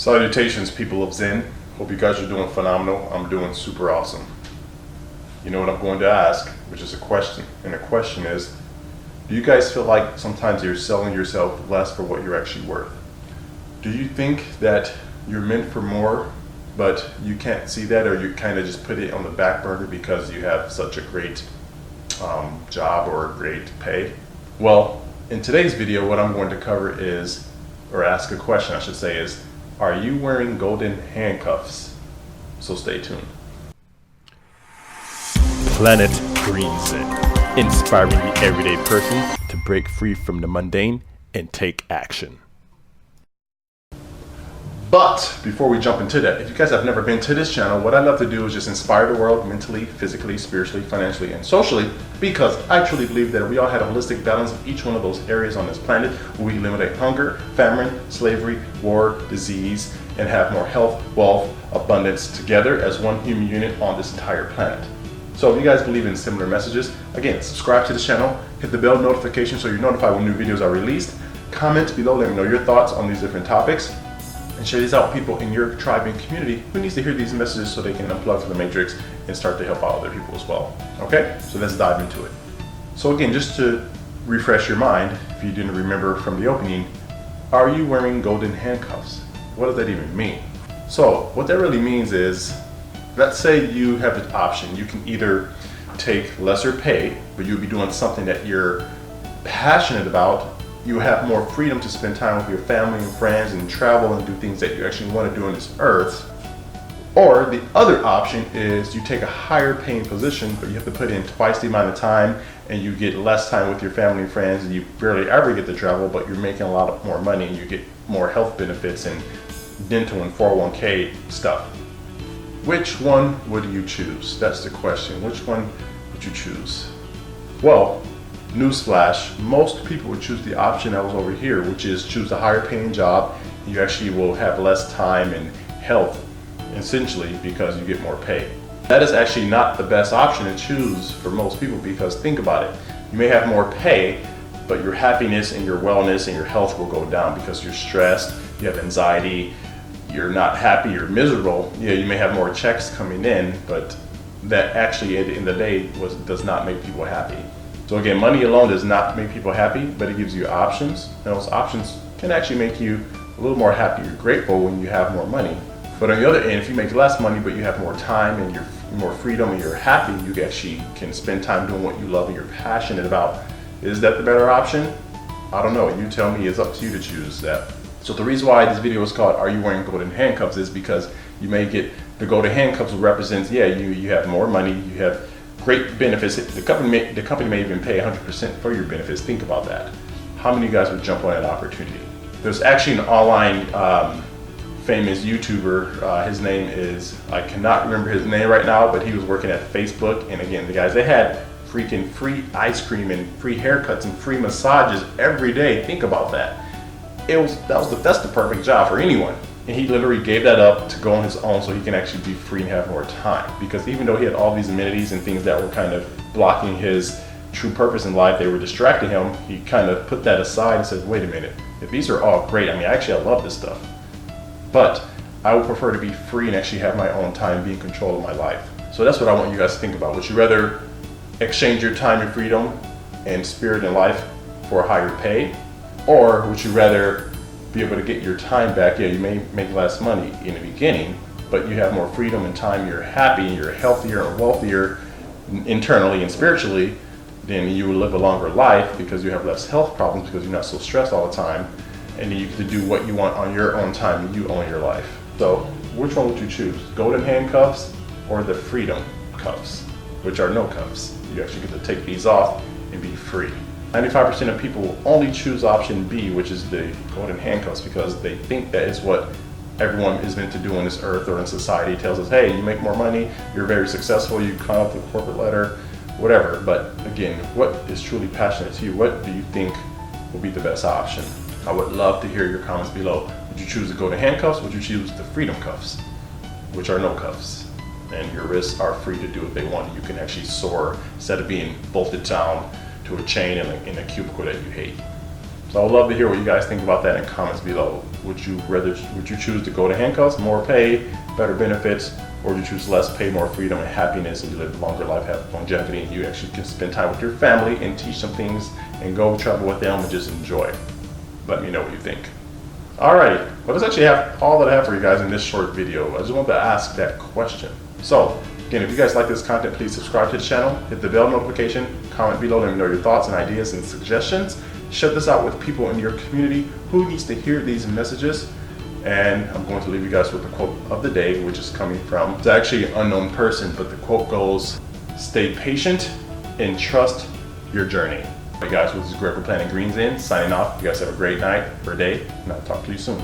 Salutations, people of Zen. Hope you guys are doing phenomenal. I'm doing super awesome. You know what I'm going to ask, which is a question. And the question is, do you guys feel like sometimes you're selling yourself less for what you're actually worth? Do you think that you're meant for more, but you can't see that, or you kind of just put it on the back burner because you have such a great job or great pay? Well, in today's video, what I'm going to cover is, or ask a question I should say is, are you wearing golden handcuffs? So stay tuned. Planet Green Zen, inspiring the everyday person to break free from the mundane and take action. But before we jump into that, if you guys have never been to this channel, what I love to do is just inspire the world mentally, physically, spiritually, financially, and socially, because I truly believe that if we all had a holistic balance of each one of those areas on this planet, we eliminate hunger, famine, slavery, war, disease, and have more health, wealth, abundance together as one human unit on this entire planet. So if you guys believe in similar messages, again, subscribe to the channel, hit the bell notification so you're notified when new videos are released, comment below, let me know your thoughts on these different topics, and share these out with people in your tribe and community who needs to hear these messages so they can unplug from the matrix and start to help out other people as well. Okay, so let's dive into it. So again, just to refresh your mind, if you didn't remember from the opening, are you wearing golden handcuffs? What does that even mean? So what that really means is, let's say you have the option. You can either take lesser pay, but you'll be doing something that you're passionate about. You have more freedom to spend time with your family and friends and travel and do things that you actually want to do on this earth. Or the other option is you take a higher paying position, but you have to put in twice the amount of time and you get less time with your family and friends, and you barely ever get to travel, but you're making a lot more money and you get more health benefits and dental and 401k stuff. Which one would you choose? That's the question. Which one would you choose? Well, newsflash, most people would choose the option that was over here, which is choose a higher paying job. You actually will have less time and health, essentially, because you get more pay. That is actually not the best option to choose for most people, because think about it. You may have more pay, but your happiness and your wellness and your health will go down because you're stressed, you have anxiety, you're not happy, you're miserable. Yeah, you may have more checks coming in, but that actually at the end of the day does not make people happy. So again, money alone does not make people happy, but it gives you options. And those options can actually make you a little more happy or grateful when you have more money. But on the other end, if you make less money, but you have more time and you're more freedom and you're happy, you actually can spend time doing what you love and you're passionate about. Is that the better option? I don't know. You tell me. It's up to you to choose that. So the reason why this video is called Are You Wearing Golden Handcuffs is because you may get the golden handcuffs represents, yeah, you have more money, you have great benefits. The company may even pay 100% for your benefits. Think about that. How many of you guys would jump on that opportunity? There's actually an online famous YouTuber. His name is, I cannot remember his name right now, but he was working at Facebook. And again, the guys, they had freaking free ice cream and free haircuts and free massages every day. Think about that. That's the perfect job for anyone. And he literally gave that up to go on his own so he can actually be free and have more time. Because even though he had all these amenities and things that were kind of blocking his true purpose in life, they were distracting him, he kind of put that aside and said, wait a minute, if these are all great, I mean, actually I love this stuff, but I would prefer to be free and actually have my own time, be in control of my life. So that's what I want you guys to think about. Would you rather exchange your time and freedom and spirit and life for a higher pay? Or would you rather be able to get your time back? Yeah, you may make less money in the beginning, but you have more freedom and time, you're happy, you're healthier and wealthier internally and spiritually, then you will live a longer life because you have less health problems because you're not so stressed all the time, and then you get to do what you want on your own time and you own your life. So which one would you choose? Golden handcuffs or the freedom cuffs, which are no cuffs? You actually get to take these off and be free. 95% of people will only choose option B, which is the golden handcuffs, because they think that is what everyone is meant to do on this earth or in society. It tells us, hey, you make more money, you're very successful, you climb up the corporate ladder, whatever. But again, what is truly passionate to you? What do you think will be the best option? I would love to hear your comments below. Would you choose the golden handcuffs? Would you choose the freedom cuffs, which are no cuffs? And your wrists are free to do what they want. You can actually soar instead of being bolted down to a chain in a cubicle that you hate. So I would love to hear what you guys think about that in comments below. Would you choose to go to Handcuffs, more pay, better benefits, or would you choose less pay, more freedom and happiness, and you live a longer life, have longevity, and you actually can spend time with your family and teach them things and go travel with them and just enjoy? Let me know what you think. Alrighty, well, that's actually all that I have for you guys in this short video. I just wanted to ask that question. So again, if you guys like this content, please subscribe to the channel, hit the bell notification, comment below, let me know your thoughts and ideas and suggestions. Share this out with people in your community who needs to hear these messages. And I'm going to leave you guys with the quote of the day, which is coming from, it's actually an unknown person, but the quote goes, stay patient and trust your journey. Hey guys, this is Greg from Planet Green Zen signing off. You guys have a great night or day, and I'll talk to you soon.